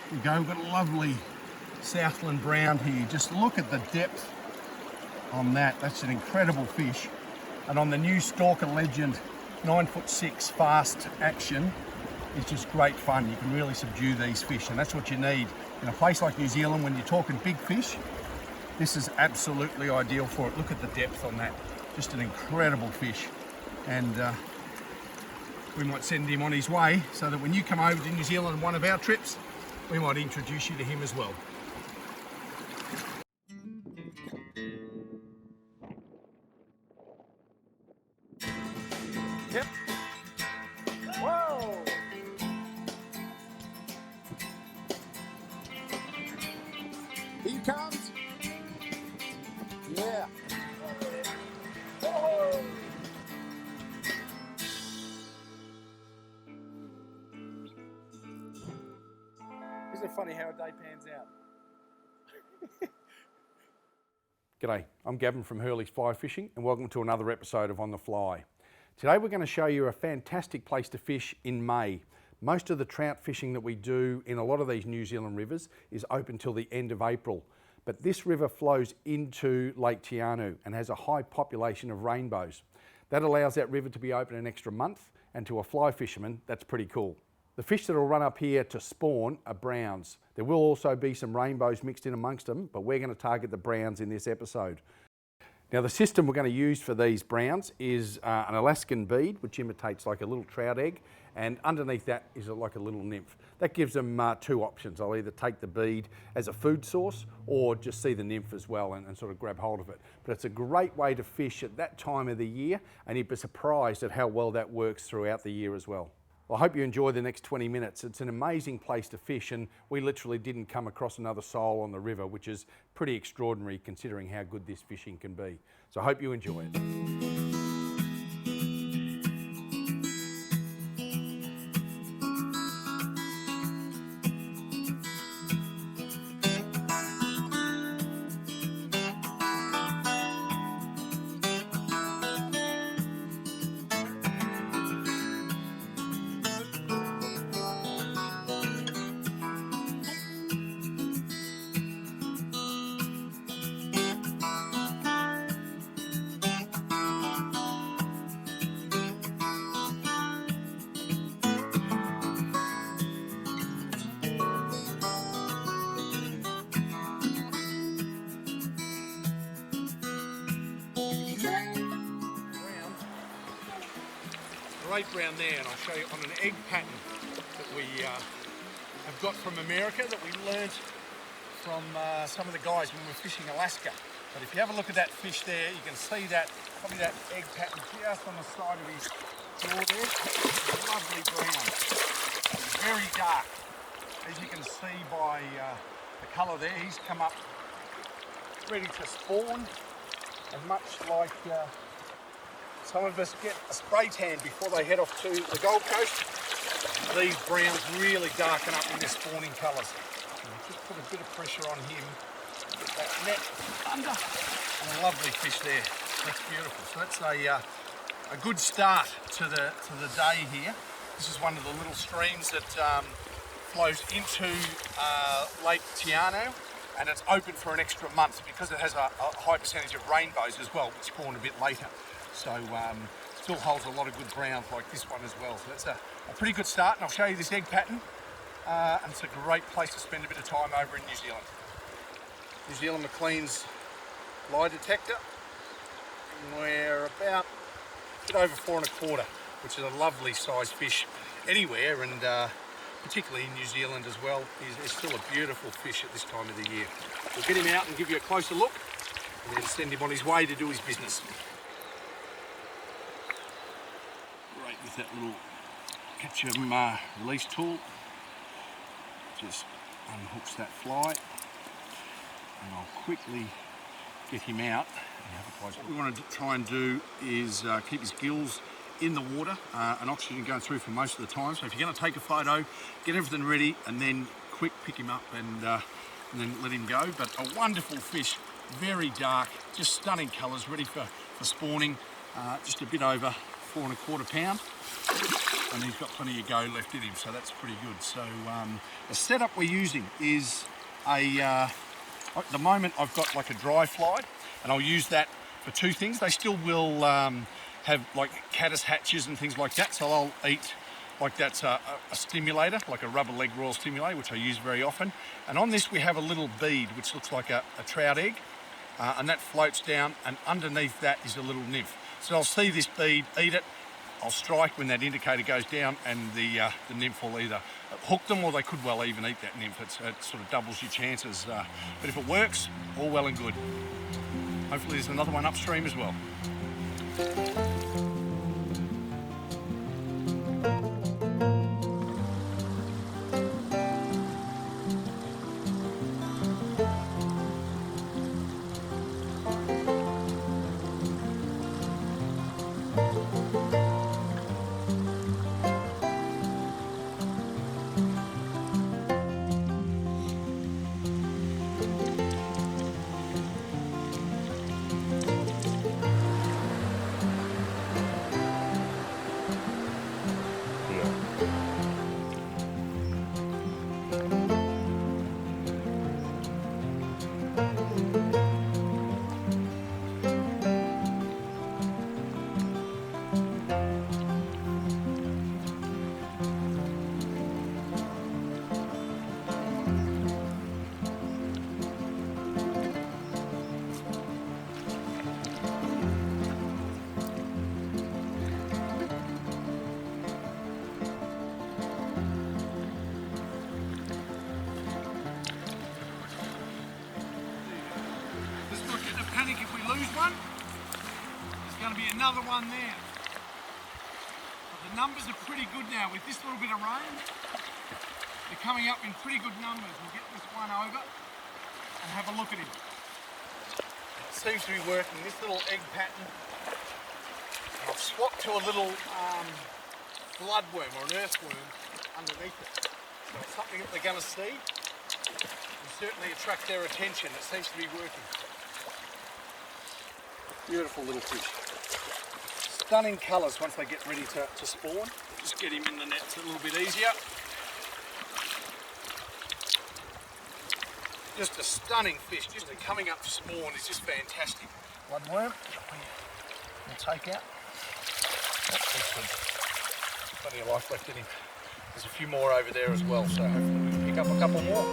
There you go, we've got a lovely Southland brown here. Just look at the depth on that. That's an incredible fish. And on the new Stalker Legend 9'6" fast action, it's just great fun. You can really subdue these fish, and that's what you need in a place like New Zealand when you're talking big fish. This is absolutely ideal for it. Look at the depth on that. Just an incredible fish. And we might send him on his way so that when you come over to New Zealand on one of our trips, we might introduce you to him as well. Yep. Whoa! Here he comes. Yeah. Whoa. Isn't it funny how a day pans out? G'day, I'm Gavin from Hurley's Fly Fishing, and welcome to another episode of On the Fly. Today we're going to show you a fantastic place to fish in May. Most of the trout fishing that we do in a lot of these New Zealand rivers is open till the end of April. But this river flows into Lake Tianu and has a high population of rainbows. That allows that river to be open an extra month, and to a fly fisherman, that's pretty cool. The fish that will run up here to spawn are browns. There will also be some rainbows mixed in amongst them, but we're going to target the browns in this episode. Now the system we're going to use for these browns is an Alaskan bead, which imitates like a little trout egg, and underneath that is like a little nymph. That gives them two options. I'll either take the bead as a food source or just see the nymph as well and sort of grab hold of it. But it's a great way to fish at that time of the year, and you'd be surprised at how well that works throughout the year as well. Well, I hope you enjoy the next 20 minutes. It's an amazing place to fish, and we literally didn't come across another sole on the river, which is pretty extraordinary considering how good this fishing can be. So I hope you enjoy it. Great brown there, and I'll show you on an egg pattern that we have got from America that we learnt from some of the guys when we were fishing Alaska. But if you have a look at that fish there, you can see that, probably that egg pattern just on the side of his jaw there. Lovely brown. It's very dark. As you can see by the colour there, he's come up ready to spawn, and much like some of us get a spray tan before they head off to the Gold Coast, these browns really darken up in their spawning colours. Just put a bit of pressure on him, get that net under, and a lovely fish there. That's beautiful. So that's a good start to the day here. This is one of the little streams that flows into Lake Tianu, and it's open for an extra month because it has a high percentage of rainbows as well, which spawn a bit later. So still holds a lot of good browns like this one as well. So that's a pretty good start, and I'll show you this egg pattern. And it's a great place to spend a bit of time over in New Zealand. New Zealand McLean's lie detector. We're about a bit over 4 1/4, which is a lovely size fish anywhere, and particularly in New Zealand as well. Is still a beautiful fish at this time of the year. We'll get him out and give you a closer look, and then send him on his way to do his business. With that little catch and release tool, just unhooks that fly, and I'll quickly get him out. What we want to try and do is keep his gills in the water and oxygen going through for most of the time. So if you're going to take a photo, get everything ready and then quick pick him up and then let him go. But a wonderful fish, very dark, just stunning colours, ready for spawning. Just a bit over 4 1/4 pound. and he's got plenty of go left in him, so that's pretty good. So the setup we're using is at the moment I've got like a dry fly, and I'll use that for two things. They still will have like caddis hatches and things like that, so I'll eat like that's a stimulator, like a rubber leg royal stimulator, which I use very often. And on this we have a little bead which looks like a trout egg, and that floats down, and underneath that is a little nymph. So I'll see this bead, eat it, I'll strike when that indicator goes down, and the nymph will either hook them, or they could well even eat that nymph. It sort of doubles your chances. But if it works, all well and good. Hopefully there's another one upstream as well. If we lose one, there's going to be another one there. But the numbers are pretty good now. With this little bit of rain, they're coming up in pretty good numbers. We'll get this one over and have a look at him. It seems to be working. This little egg pattern, I've swapped to a little bloodworm or an earthworm underneath it. So it's something that they're going to see and certainly attract their attention. It seems to be working. Beautiful little fish. Stunning colours once they get ready to spawn. Just get him in the nets a little bit easier. Just a stunning fish. Just coming up to spawn is just fantastic. Bloodworm. We'll take out. Plenty of life left in him. There's a few more over there as well, so hopefully we can pick up a couple more.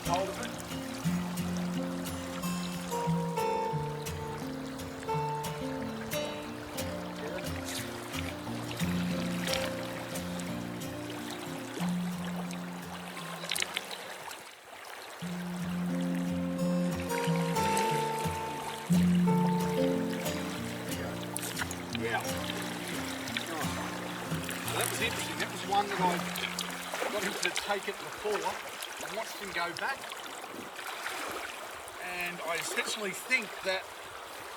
Hold of it. Yeah. So that was interesting. That was one that I got him to take it before. I watched him go back, and I essentially think that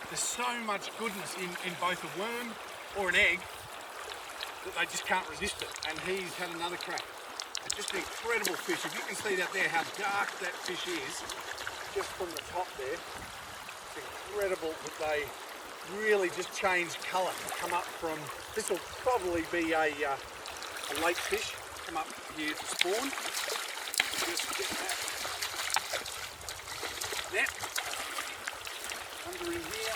there's so much goodness in both a worm or an egg that they just can't resist it, and he's had another crack. It's just an incredible fish. If you can see that there, how dark that fish is, just from the top there, it's incredible that they really just change colour and come up from, this will probably be a lake fish, come up here to spawn. Just get that net under in here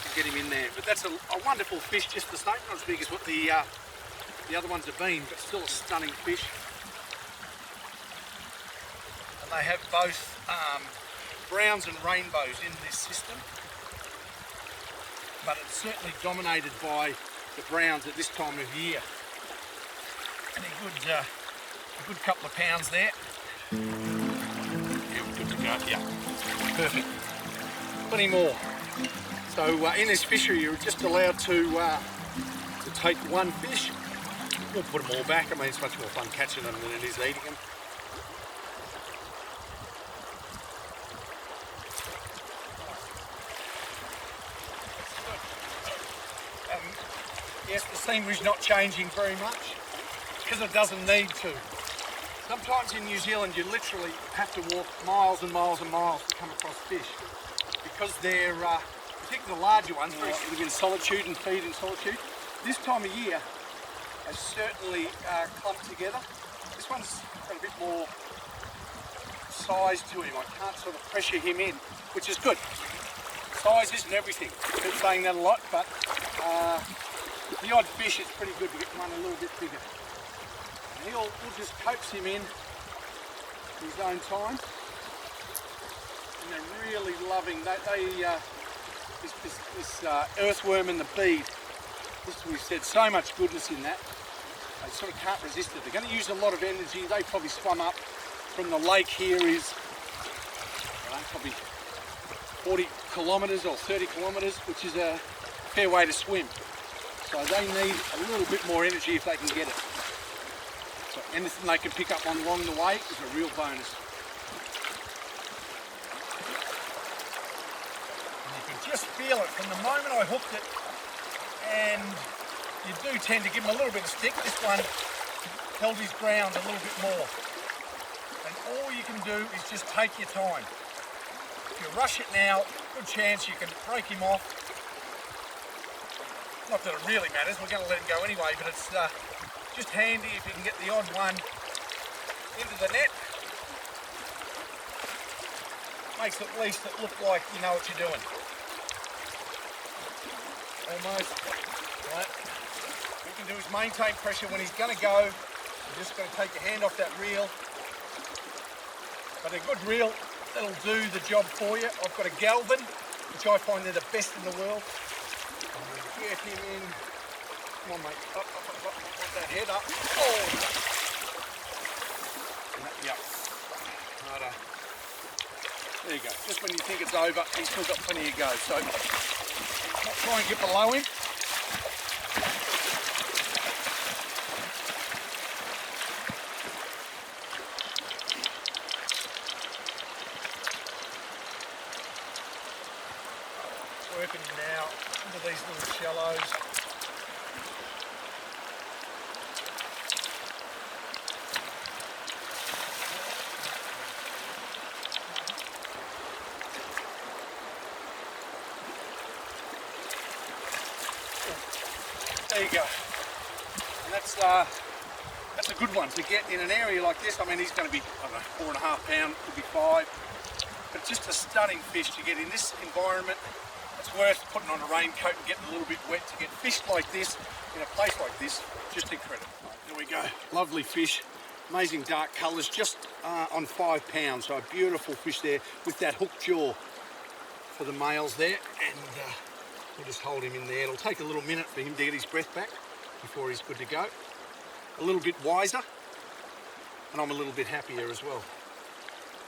and get him in there. But that's a wonderful fish just the same, not as big as what the other ones have been, but still a stunning fish. And they have both browns and rainbows in this system, but it's certainly dominated by the browns at this time of year. And a good couple of pounds there. Yeah, good to go. Yeah, perfect. Plenty more. So in this fishery, you're just allowed to take one fish. We'll put them all back. I mean, it's much more fun catching them than it is eating them. Yes, the scenery's not changing very much because it doesn't need to. Sometimes in New Zealand you literally have to walk miles and miles and miles to come across fish because they're, particularly the larger ones, live in solitude and feed in solitude. This time of year they certainly clump together. This one's got a bit more size to him. I can't sort of pressure him in, which is good. Size isn't everything. I keep saying that a lot, but the odd fish, it's pretty good to get one a little bit bigger. And we'll just coax him in his own time. And they're really loving, this earthworm and the bead, we've said so much goodness in that, they sort of can't resist it. They're going to use a lot of energy. They probably swum up from the lake here is, probably 40 kilometres or 30 kilometres, which is a fair way to swim. So they need a little bit more energy if they can get it. So anything they can pick up on along the way is a real bonus. And you can just feel it from the moment I hooked it, and you do tend to give him a little bit of stick. This one held his ground a little bit more. And all you can do is just take your time. If you rush it now, good chance you can break him off. Not that it really matters, we're going to let him go anyway, but it's just handy if you can get the odd one into the net. Makes at least it look like you know what you're doing. Almost. Right. What you can do is maintain pressure when he's going to go. You're just going to take your hand off that reel. But a good reel, that'll do the job for you. I've got a Galvin, which I find they're the best in the world. Get him in. Come on, mate. Up. Put that head up. Oh! Yep. Righto. There you go. Just when you think it's over, he's still got plenty to go. So, try and get below him. Working now into these little shallows. There you go. And that's a good one to get in an area like this. I mean, he's going to be, I don't know, 4.5 pound, could be 5. But just a stunning fish to get in this environment. It's worth putting on a raincoat and getting a little bit wet to get fish like this in a place like this. Just incredible. There we go. Lovely fish. Amazing dark colours, just on 5 pounds. So a beautiful fish there with that hooked jaw for the males there. And we'll just hold him in there. It'll take a little minute for him to get his breath back before he's good to go. A little bit wiser, and I'm a little bit happier as well.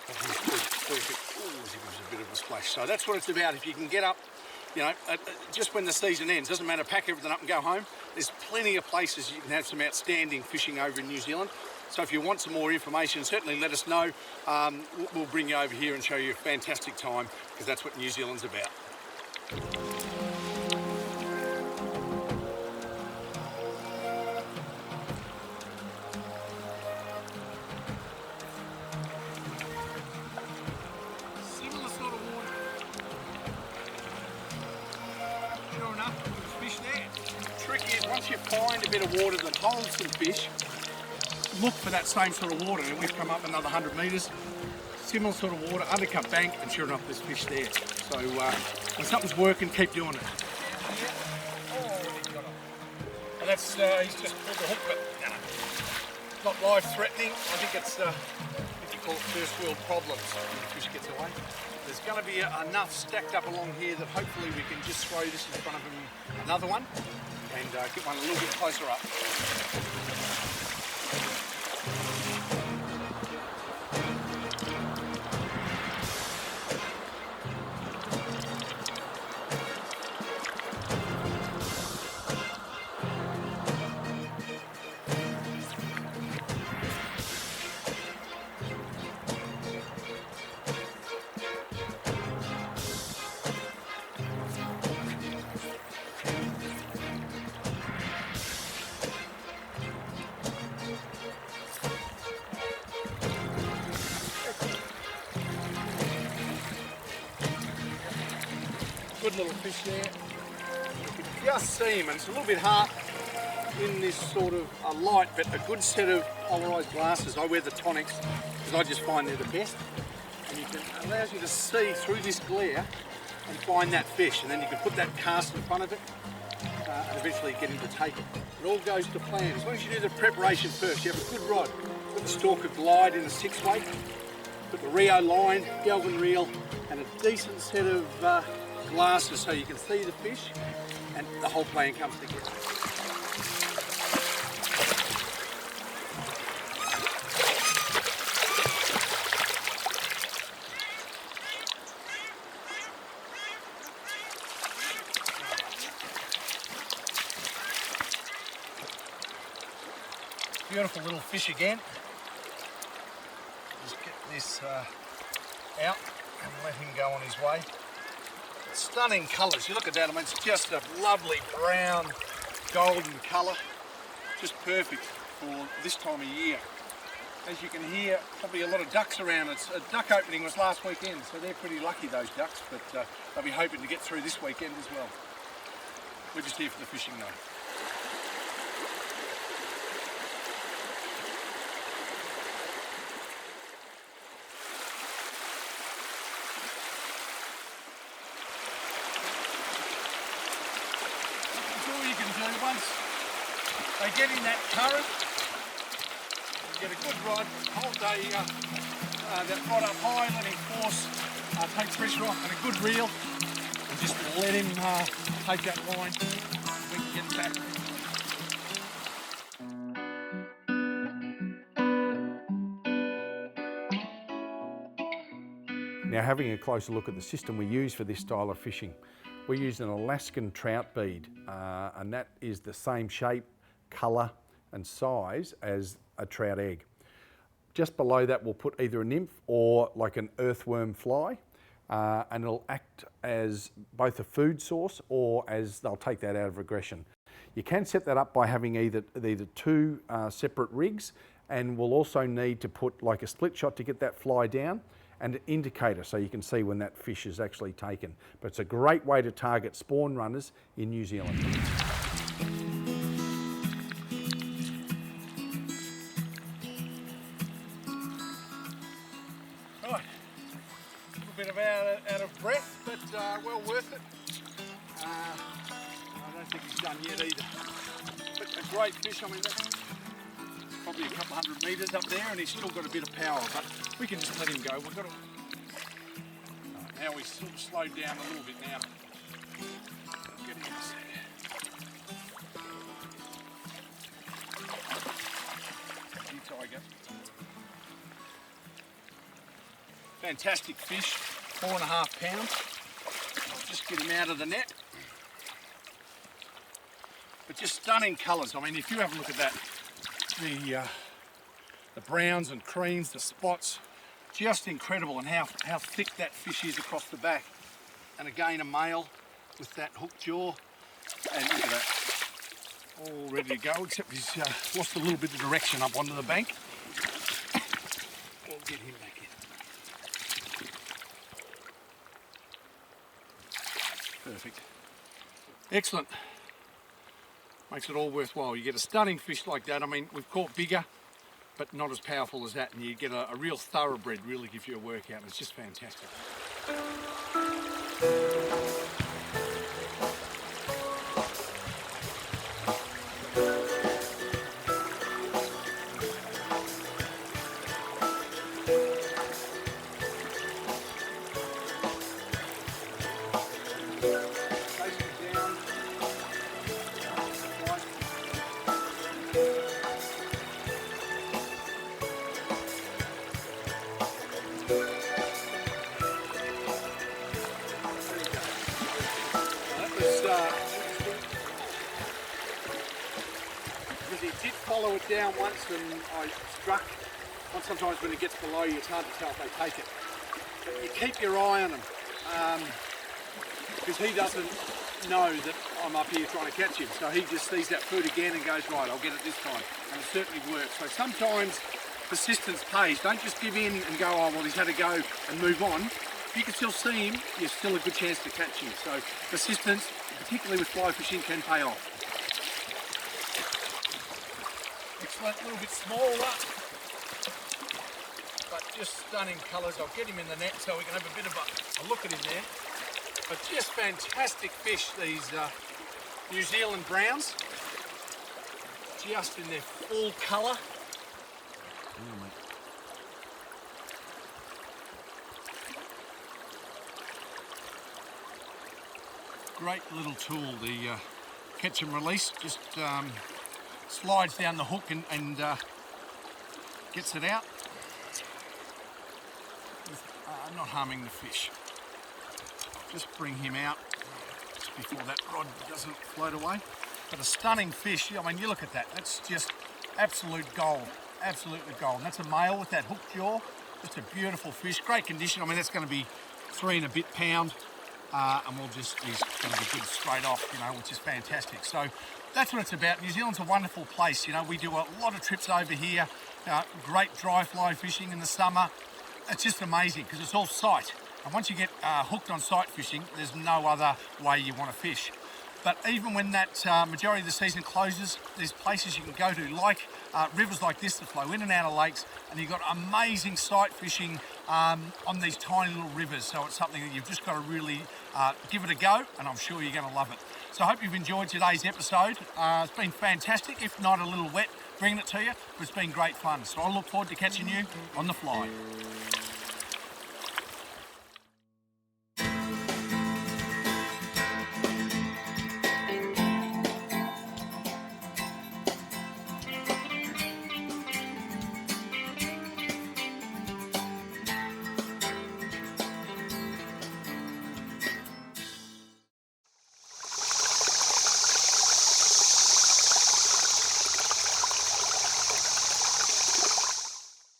Perfect. Ooh, he gives a bit of a splash. So that's what it's about. If you can get up, you know, just when the season ends, doesn't matter, pack everything up and go home. There's plenty of places you can have some outstanding fishing over in New Zealand. So if you want some more information, certainly let us know. We'll bring you over here and show you a fantastic time, because that's what New Zealand's about. Similar sort of water. Sure enough, there's fish there. The trick is, once you find a bit of water that holds some fish, look for that same sort of water. And we've come up another 100 metres, similar sort of water, undercut bank, and sure enough there's fish there. So when something's working, keep doing it. And that's, he's just pulled the hook, but not life threatening. I think it's, if you call it first world problems when the fish gets away. There's going to be enough stacked up along here that hopefully we can just throw this in front of another one and get one a little bit closer up. Good little fish there. You can just see him, and it's a little bit hard in this sort of light, but a good set of polarised glasses. I wear the tonics because I just find they're the best. And it allows you to see through this glare and find that fish, and then you can put that cast in front of it and eventually get him to take it. It all goes to plan. As long as you do the preparation first, you have a good rod. Put the Stalker Glide in a 6-weight, put the Rio line, Galvin reel, and a decent set of glasses so you can see the fish, and the whole plan comes together. Beautiful little fish again. Just get this out and let him go on his way. Stunning colours. You look at that, I mean, it's just a lovely brown, golden colour. Just perfect for this time of year. As you can hear, probably a lot of ducks around. It's a duck opening was last weekend, so they're pretty lucky, those ducks, but they'll be hoping to get through this weekend as well. We're just here for the fishing though. Once they get in that current, you get a good rod, hold that rod up high, let him force, take pressure off, and a good reel, and just let him take that line, we can get back. Now, having a closer look at the system we use for this style of fishing. We use an Alaskan trout bead, and that is the same shape, colour and size as a trout egg. Just below that we'll put either a nymph or like an earthworm fly, and it'll act as both a food source or as they'll take that out of aggression. You can set that up by having either two separate rigs, and we'll also need to put like a split shot to get that fly down, and an indicator so you can see when that fish is actually taken. But it's a great way to target spawn runners in New Zealand. Right, a little bit of out of breath, but well worth it. I don't think he's done yet either. But a great fish, I mean, that's probably a couple 100 metres up there, and he's still got a bit of power, but we can just let him go. We've got to... Now we've sort of slowed down a little bit now. Get him you tiger. Fantastic fish, 4.5 pounds. I'll just get him out of the net. But just stunning colours. I mean, if you have a look at that, the browns and creams, the spots, just incredible, and how thick that fish is across the back. And again, a male with that hooked jaw, and look at that, all ready to go, except he's lost a little bit of direction up onto the bank. We'll get him back in. Perfect. Excellent. Makes it all worthwhile. You get a stunning fish like that. I mean, we've caught bigger, but not as powerful as that, and you get a real thoroughbred. Really gives you a workout, and it's just fantastic. did follow it down once and I struck. Sometimes when it gets below you, it's hard to tell if they take it. But you keep your eye on him because he doesn't know that I'm up here trying to catch him. So he just sees that food again and goes, right, I'll get it this time. And it certainly works. So sometimes persistence pays. Don't just give in and go, oh, well, he's had a go and move on. If you can still see him, you're still a good chance to catch him. So persistence, particularly with fly fishing, can pay off. Excellent, a little bit smaller, but just stunning colours. I'll get him in the net so we can have a bit of a look at him there. But just fantastic fish, these New Zealand browns. Just in their full colour. Great little tool, the catch and release. Just slides down the hook and gets it out. Not harming the fish. Just bring him out just before that rod doesn't float away. But a stunning fish. I mean, you look at that. That's just absolute gold. Absolutely gold. And that's a male with that hook jaw. Just a beautiful fish. Great condition. I mean, that's going to be 3 and a bit pound. And he's going to be good straight off, you know, which is fantastic. So that's what it's about. New Zealand's a wonderful place. You know, we do a lot of trips over here. Great dry fly fishing in the summer. It's just amazing because it's all sight. And once you get hooked on sight fishing, there's no other way you want to fish. But even when that majority of the season closes, there's places you can go to, like rivers like this that flow in and out of lakes, and you've got amazing sight fishing on these tiny little rivers. So it's something that you've just got to really give it a go, and I'm sure you're going to love it. So I hope you've enjoyed today's episode. It's been fantastic, if not a little wet bringing it to you, but it's been great fun. So I look forward to catching you on the fly.